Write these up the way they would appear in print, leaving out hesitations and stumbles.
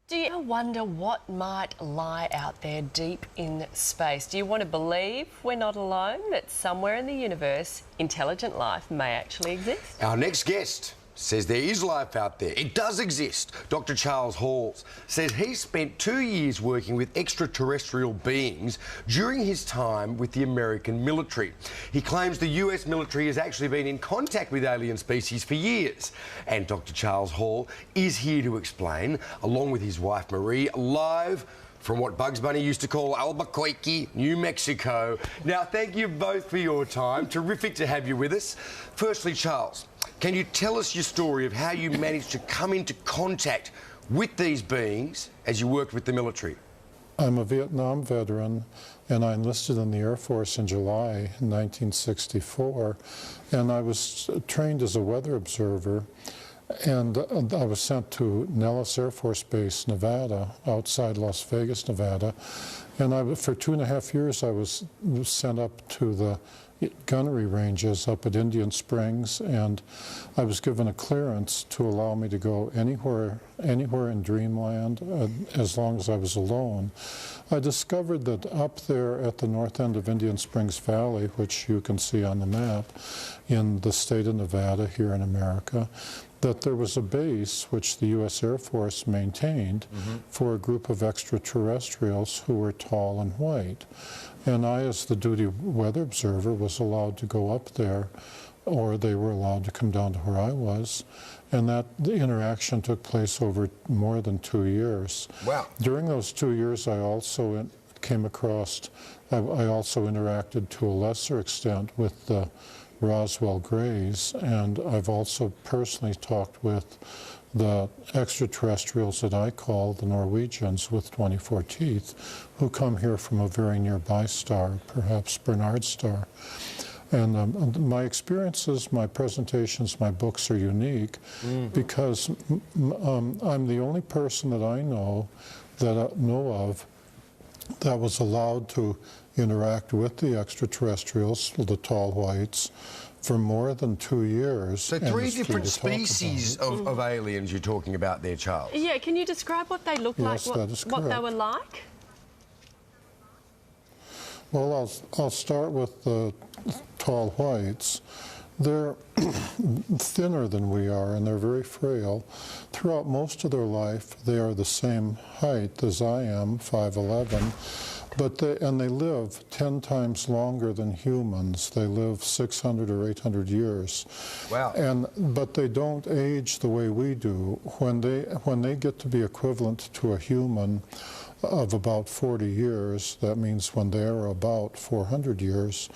Do you ever wonder what might lie out there deep in space? Do you want to believe we're not alone, that somewhere in the universe, intelligent life may actually exist? Our next guest says there is life out there. It does exist. Dr. Charles Halls says he spent 2 years working with extraterrestrial beings during his time with the American military. He claims the US military has actually been in contact with alien species for years. And Dr. Charles Hall is here to explain, along with his wife Marie, live from what Bugs Bunny used to call Albuquerque, New Mexico. Now, thank you both for your time. Terrific to have you with us. Firstly, Charles, can you tell us your story of how you managed to come into contact with these beings as you worked with the military? I'm a Vietnam veteran, and I enlisted in the Air Force in July 1964, and I was trained as a weather observer. And I was sent to Nellis Air Force Base, Nevada, outside Las Vegas, Nevada. And for 2.5 years, I was sent up to the gunnery ranges up at Indian Springs, and I was given a clearance to allow me to go anywhere in Dreamland, as long as I was alone. I discovered that up there at the north end of Indian Springs Valley, which you can see on the map, in the state of Nevada here in America, that there was a base which the U.S. Air Force maintained for a group of extraterrestrials who were tall and white. And I, as the duty weather observer, was allowed to go up there, or they were allowed to come down to where I was. And the interaction took place over more than 2 years. Wow. During those 2 years, I also came across, I also interacted to a lesser extent with the Roswell Greys, and I've also personally talked with the extraterrestrials that I call the Norwegians with 24 teeth, who come here from a very nearby star, perhaps Bernard star. And my experiences, my presentations, my books are unique because I'm the only person that I know of that was allowed to interact with the extraterrestrials, the tall whites, for more than 2 years. So 3 different species of aliens you're talking about there, Charles. Yeah, can you describe what they look like, what they were like? Well, I'll start with the tall whites. They're thinner than we are, and they're very frail. Throughout most of their life, they are the same height as I am, 5'11", but they live 10 times longer than humans. They live 600 or 800 years. Wow. But they don't age the way we do. When they get to be equivalent to a human of about 40 years, that means when they're about 400 years,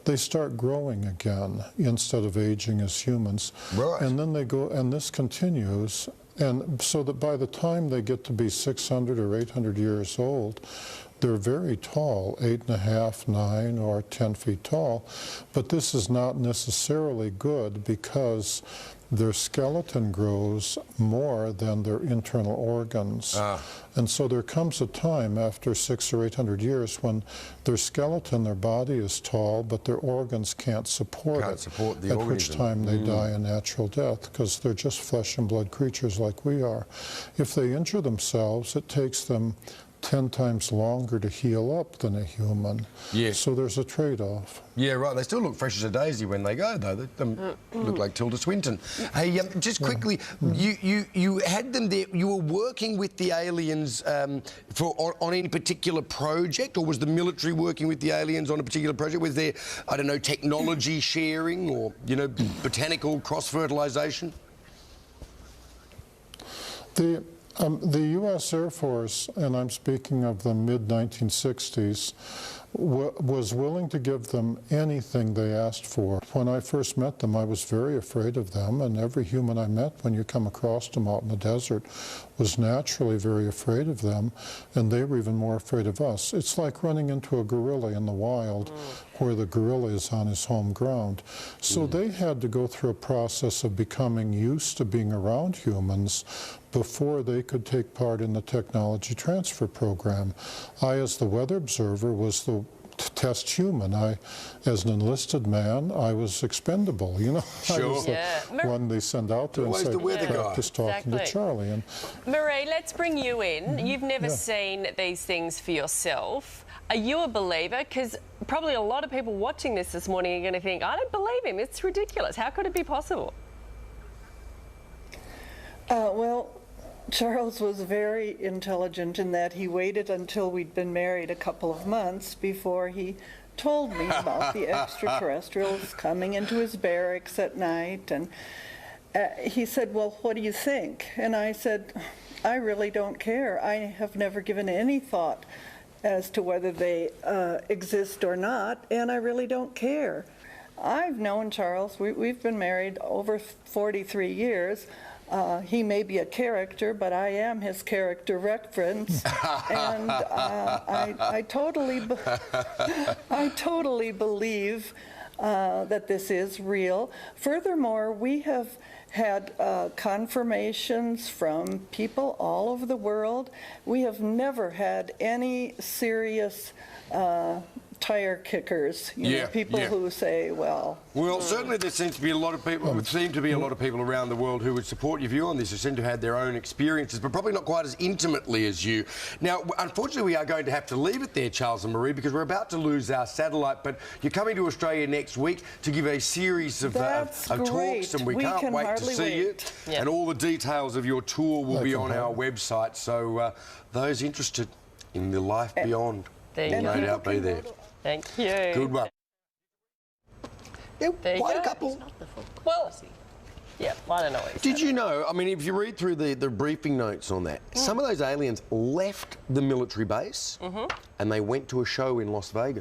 they start growing again instead of aging as humans. Right. And then they go, and this continues, and so that by the time they get to be 600 or 800 years old, they're very tall, 8.5, 9, or 10 feet tall. But this is not necessarily good because their skeleton grows more than their internal organs. And so there comes a time after 600 or 800 years when their skeleton, their body is tall, but their organs can't support it. The at which time they die a natural death, because they're just flesh and blood creatures like we are. If they injure themselves, it takes them 10 times longer to heal up than a human. Yeah. So there's a trade-off. Yeah, right. They still look fresh as a daisy when they go, though. They look like Tilda Swinton. Hey, just quickly, you had them there. You were working with the aliens on any particular project, or was the military working with the aliens on a particular project? Was there, I don't know, technology sharing or, you know, botanical cross-fertilisation? The U.S. Air Force, and I'm speaking of the mid-1960s, was willing to give them anything they asked for. When I first met them, I was very afraid of them, and every human I met when you come across them out in the desert was naturally very afraid of them, and they were even more afraid of us. It's like running into a gorilla in the wild where the gorilla is on his home ground. So they had to go through a process of becoming used to being around humans before they could take part in the technology transfer program. I, as the weather observer, was the test human. As an enlisted man, I was expendable, you know. Sure. I was the one they send out there and Always say, the weather guy. practice talking to Charlie. And Marie, let's bring you in. You've never seen these things for yourself. Are you a believer? Because probably a lot of people watching this morning are going to think, I don't believe him. It's ridiculous. How could it be possible? Well, Charles was very intelligent in that he waited until we'd been married a couple of months before he told me about the extraterrestrials coming into his barracks at night. And he said, well, what do you think? And I said, I really don't care. I have never given any thought as to whether they exist or not, and I really don't care. I've known Charles. We've been married over 43 years. He may be a character, but I am his character reference, and I totally believe that this is real. Furthermore, we have had confirmations from people all over the world. We have never had any serious tire kickers, you know, people who say, well... Well, certainly there seems to be a lot of people, around the world who would support your view on this, who seem to have had their own experiences, but probably not quite as intimately as you. Now, unfortunately, we are going to have to leave it there, Charles and Marie, because we're about to lose our satellite, but you're coming to Australia next week to give a series of talks, and we can't wait to see you. And all the details of your tour will be on our website, so those interested in the life beyond will no doubt be there. Thank you. Good one. Yeah, quite a couple. Well, yeah, I don't know. Did you know, I mean, if you read through the briefing notes on that, some of those aliens left the military base and they went to a show in Las Vegas.